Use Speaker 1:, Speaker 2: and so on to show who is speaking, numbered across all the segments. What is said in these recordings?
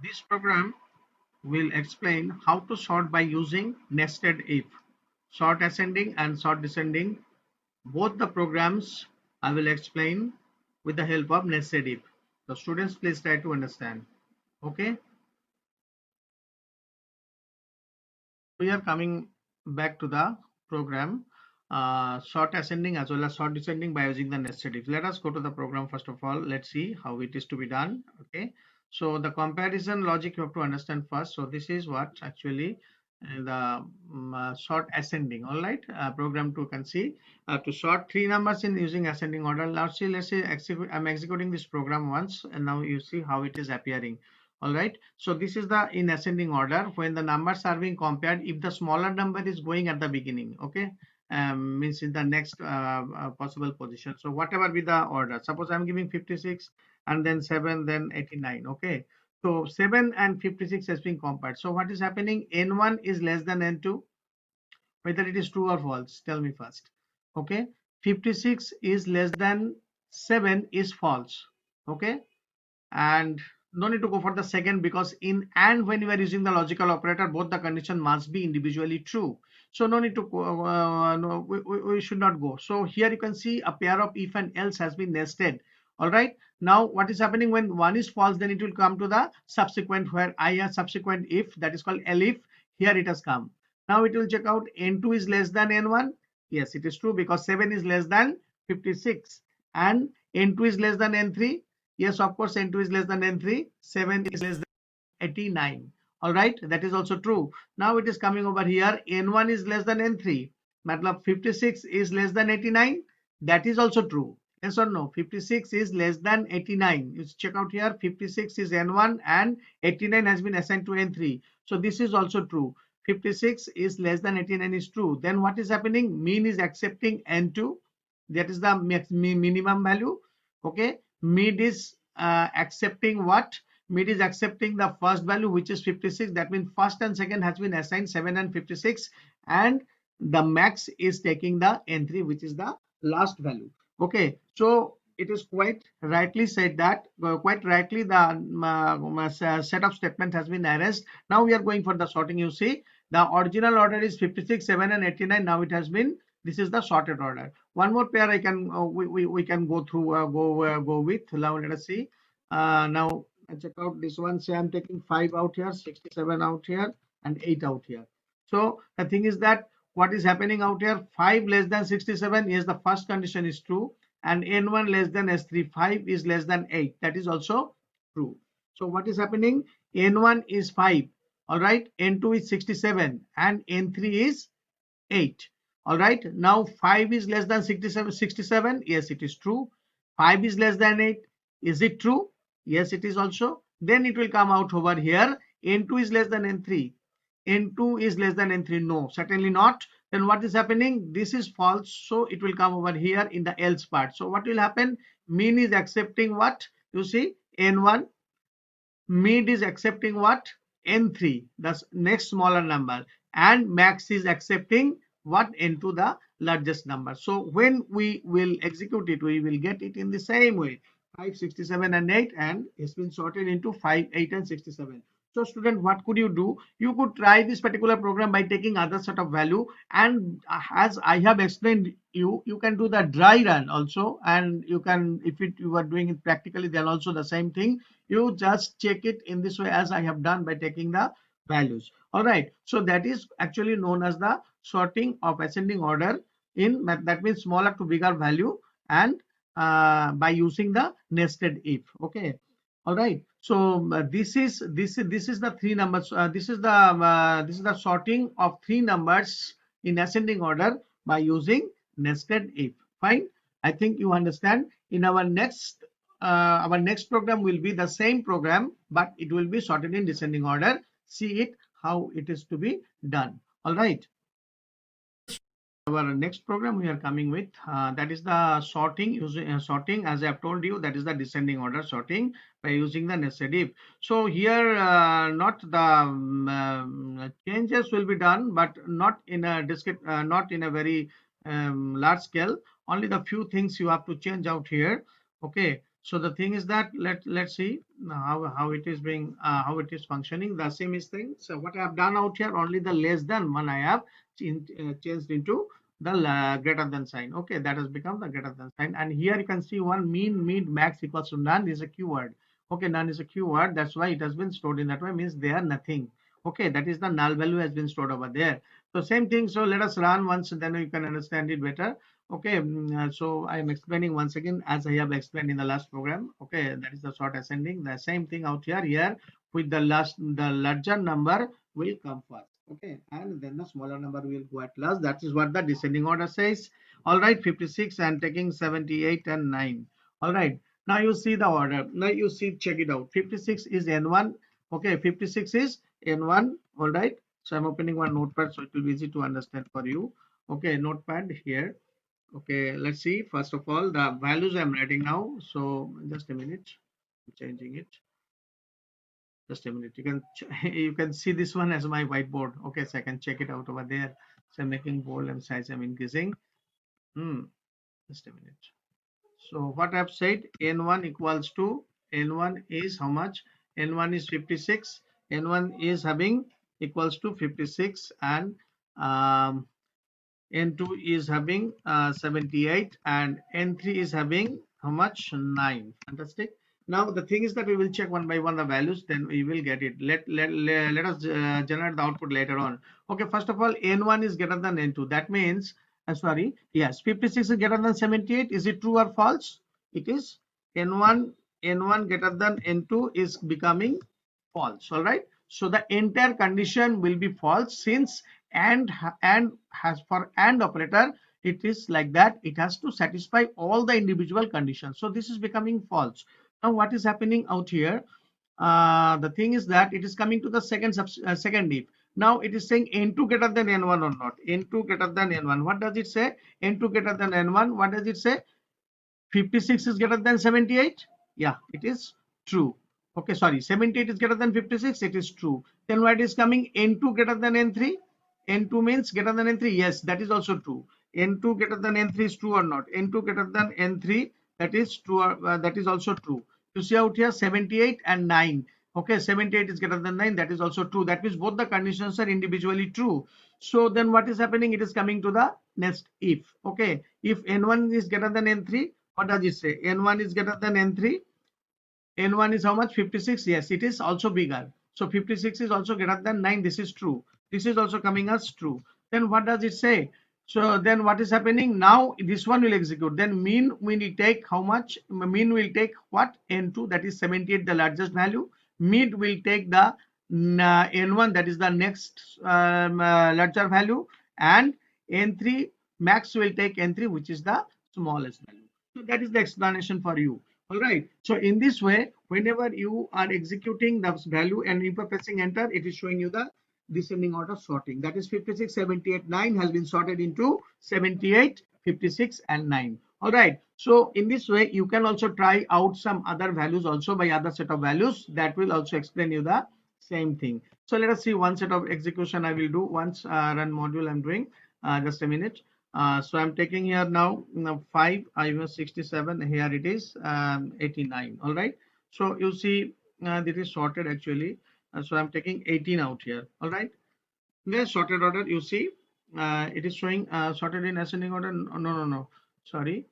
Speaker 1: This program will explain how to sort by using nested if, sort ascending and sort descending. Both the programs I will explain with the help of nested if. So students, please try to understand. Okay, we are coming back to the program, sort ascending as well as sort descending by using the nested if. Let us go to the program first of all. Let's see how it is to be done. Okay, so the comparison logic you have to understand first. So this is what actually the sort ascending. All right, program 2 can see to sort three numbers in using ascending order. Let's see I'm executing this program once, and now you see how it is appearing. All right, so this is the in ascending order when the numbers are being compared. If the smaller number is going at the beginning, okay, means in the next possible position. So whatever be the order, suppose I'm giving 56 and then 7, then 89. Okay, so 7 and 56 has been compared. So what is happening? N1 is less than N2. Whether it is true or false, tell me first. Okay, 56 is less than 7 is false. Okay, and no need to go for the second, because in and when you are using the logical operator, both the condition must be individually true. So no need to go, no, we should not go. So here you can see a pair of if and else has been nested. All right, now what is happening? When one is false, then it will come to the subsequent, where I have subsequent if, that is called elif. Here it has come. Now it will check out n2 is less than n1. Yes, it is true, because 7 is less than 56 and n2 is less than n3. Yes, of course, N2 is less than N3. 7 is less than 89. All right, that is also true. Now it is coming over here. N1 is less than N3. Matlab 56 is less than 89. That is also true. Yes or no? 56 is less than 89. You check out here. 56 is N1 and 89 has been assigned to N3. So this is also true. 56 is less than 89 is true. Then what is happening? Mean is accepting N2. That is the minimum value. Okay, mid is accepting what? Mid is accepting the first value, which is 56. That means first and second has been assigned 7 and 56, and the max is taking the n3, which is the last value. Okay, so it is quite rightly said that quite rightly the set of statement has been arranged. Now we are going for the sorting. You see, the original order is 56, 7 and 89. Now it has been, this is the sorted order. One more pair I can we can go through go with. Now let us see. Now I check out this one. Say I'm taking 5 out here, 67 out here, and 8 out here. So the thing is that what is happening out here? 5 less than 67. Yes, the first condition is true, and n1 less than s3. 5 is less than 8. That is also true. So what is happening? N1 is 5. All right. N2 is 67, and n3 is 8. All right, now 5 is less than 67. Yes, it is true. 5 is less than 8. Is it true? Yes, it is also. Then it will come out over here. N2 is less than N3. N2 is less than N3. No, certainly not. Then what is happening? This is false. So it will come over here in the else part. So what will happen? Mean is accepting what? You see, N1. Mid is accepting what? N3, the next smaller number, and max is accepting what? N2, the largest number. So when we will execute it, we will get it in the same way. 5, 67 and 8, and it's been sorted into 5, 8 and 67. So student, what could you do? You could try this particular program by taking other set of value, and as I have explained you can do the dry run also, and you can, if you are doing it practically, then also the same thing. You just check it in this way as I have done by taking the values. All right, so that is actually known as the sorting of ascending order in math. That means smaller to bigger value, and by using the nested if. Okay, all right, so this is the three numbers. This is the sorting of three numbers in ascending order by using nested if. Fine, I think you understand. In our next program will be the same program, but it will be sorted in descending order. See it how it is to be done. All right, our next program we are coming with, that is the sorting, using sorting, as I have told you, that is the descending order sorting by using the nested if. So here not the changes will be done, but not in a not in a very large scale. Only the few things you have to change out here. Okay, So the thing is that let's see how it is being how it is functioning. The same is thing. So what I have done out here, only the less than one I have changed into the greater than sign. Okay, that has become the greater than sign. And here you can see one mean, mid, max equals to none is a keyword. Okay, none is a keyword. That's why it has been stored in that way. Means they are nothing. Okay, that is the null value has been stored over there. So same thing. So let us run once, then you can understand it better. Okay, so I am explaining once again as I have explained in the last program. Okay, that is the sort ascending. The same thing out here. Here with the larger number will come first. Okay, and then the smaller number will go at last. That is what the descending order says. All right, 56 and taking 78 and 9. All right, now you see the order. Now you see, check it out. 56 is N1. Okay, 56 is N1. All right. So I'm opening one notepad so it will be easy to understand for you. Okay, notepad here. Okay, let's see. First of all, the values I'm writing now. So just a minute, I'm changing it. Just a minute. You can you can see this one as my whiteboard. Okay, so I can check it out over there. So I'm making bold and size I'm increasing. Just a minute. So what I've said, N1 equals to N1 is how much? N1 is 56. N1 is having equals to 56 and N2 is having 78 and N3 is having how much? 9. Fantastic. Now the thing is that we will check one by one the values, then we will get it. Let us generate the output later on. Okay, first of all, N1 is greater than N2. That means, sorry, yes, 56 is greater than 78. Is it true or false? It is. N1 greater than N2 is becoming false. All right. So the entire condition will be false, since and has for and operator it is like that, it has to satisfy all the individual conditions. So this is becoming false. Now what is happening out here, the thing is that it is coming to the second if. Now it is saying N2 greater than N1 or not. N2 greater than N1. What does it say? N2 greater than N1. What does it say? 56 is greater than 78. Yeah, it is true. Okay, sorry, 78 is greater than 56. It is true. Then what is coming? N2 greater than N3. N2 means greater than N3. Yes, that is also true. N2 greater than N3 is true or not? N2 greater than N3, that is true. That is also true. You see out here 78 and 9. Okay, 78 is greater than 9. That is also true. That means both the conditions are individually true. So then what is happening? It is coming to the next if. Okay, if N1 is greater than N3, what does it say? N1 is greater than N3. N1 is how much? 56. Yes, it is also bigger. So 56 is also greater than 9. This is true. This is also coming as true. Then what does it say? So then what is happening? Now this one will execute. Then mean will take how much? Mean will take what? N2, that is 78, the largest value. Mid will take the N1, that is the next larger value. And N3, max will take N3, which is the smallest value. So that is the explanation for you. All right. So in this way, whenever you are executing the value and you are pressing enter, it is showing you the descending order sorting. That is 56, 78, 9 has been sorted into 78, 56 and 9. All right. So in this way, you can also try out some other values also by other set of values that will also explain you the same thing. So let us see one set of execution I will do once run module I'm doing. Just a minute. So I'm taking here now 5, I was 67, here it is 89. All right. So you see this is sorted actually. So I'm taking 18 out here. All right. Where sorted order, you see it is showing sorted in ascending order. No. Sorry.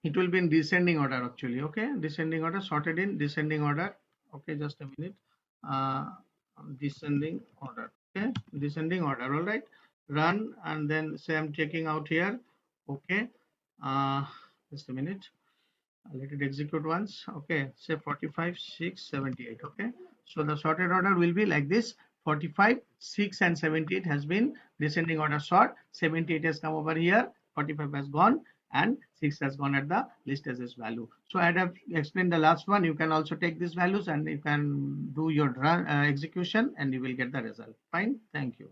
Speaker 1: It will be in descending order actually. Okay. Descending order, sorted in descending order. Okay. Just a minute. Uh, Descending order. Okay. Descending order. All right. Run and then say I'm checking out here. Okay. Just a minute. Let it execute once. Okay. Say 45, 6, 78. Okay. So the sorted order will be like this. 45, 6 and 78 has been descending order sort. 78 has come over here. 45 has gone and 6 has gone at the list as its value. So I have explained the last one. You can also take these values and you can do your run execution and you will get the result. Fine. Thank you.